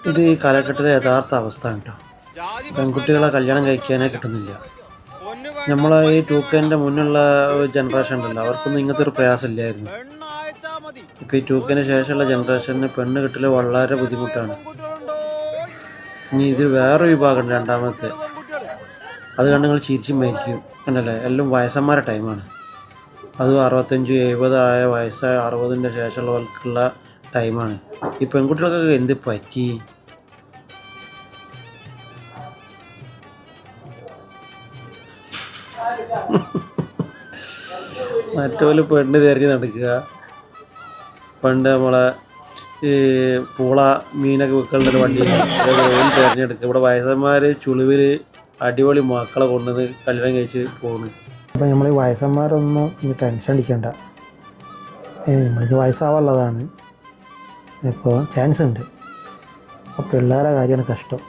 ഇത് ഈ കാലഘട്ടത്തിലെ യഥാർത്ഥ അവസ്ഥ കേട്ടോ. പെൺകുട്ടികളെ കല്യാണം കഴിക്കാനേ കിട്ടുന്നില്ല. നമ്മളെ ഈ 2Kൻ്റെ മുന്നുള്ള ജനറേഷൻ ഉണ്ടല്ലോ, അവർക്കൊന്നും ഇങ്ങനത്തെ ഒരു പ്രയാസം ഇല്ലായിരുന്നു. ഇപ്പോൾ ഈ 2Kന് ശേഷമുള്ള ജനറേഷന് പെണ്ണ് കിട്ടൽ വളരെ ബുദ്ധിമുട്ടാണ്. ഇനി ഇതിൽ വേറൊരു വിഭാഗം രണ്ടാമത്തെ, അത് കണ്ട് നിങ്ങൾ ചിരിച്ചും മരിക്കും എന്നല്ലേ. എല്ലാം വയസ്സന്മാരുടെ ടൈമാണ്. അതും 65-70 ആയ വയസ്സായ 60ൻ്റെ ശേഷമുള്ളവർക്കുള്ള ടൈമാണ്. ഈ പെൺകുട്ടികൾക്കൊക്കെ എന്ത് പറ്റി? മറ്റോല് പെണ്ണ് തിരഞ്ഞ് നടക്കുക. പണ്ട് നമ്മളെ ഈ പൂള മീനൊക്കെ വിൽക്കുന്ന വണ്ടി തിരഞ്ഞെടുക്കുക. ഇവിടെ വയസ്സന്മാർ ചുളിവിൽ അടിപൊളി മക്കളെ കൊണ്ടുവന്ന് കല്യാണം കഴിച്ച് പോകുന്നു. അപ്പോൾ നമ്മൾ ഈ വയസ്സന്മാരൊന്നും ഇനി ടെൻഷൻ അടിക്കണ്ട. നമ്മളിത് വയസ്സാവാനുള്ളതാണ്. ഇപ്പോൾ ചാൻസ് ഉണ്ട്. അപ്പോൾ പിള്ളേരെ കാര്യമാണ് കഷ്ടം.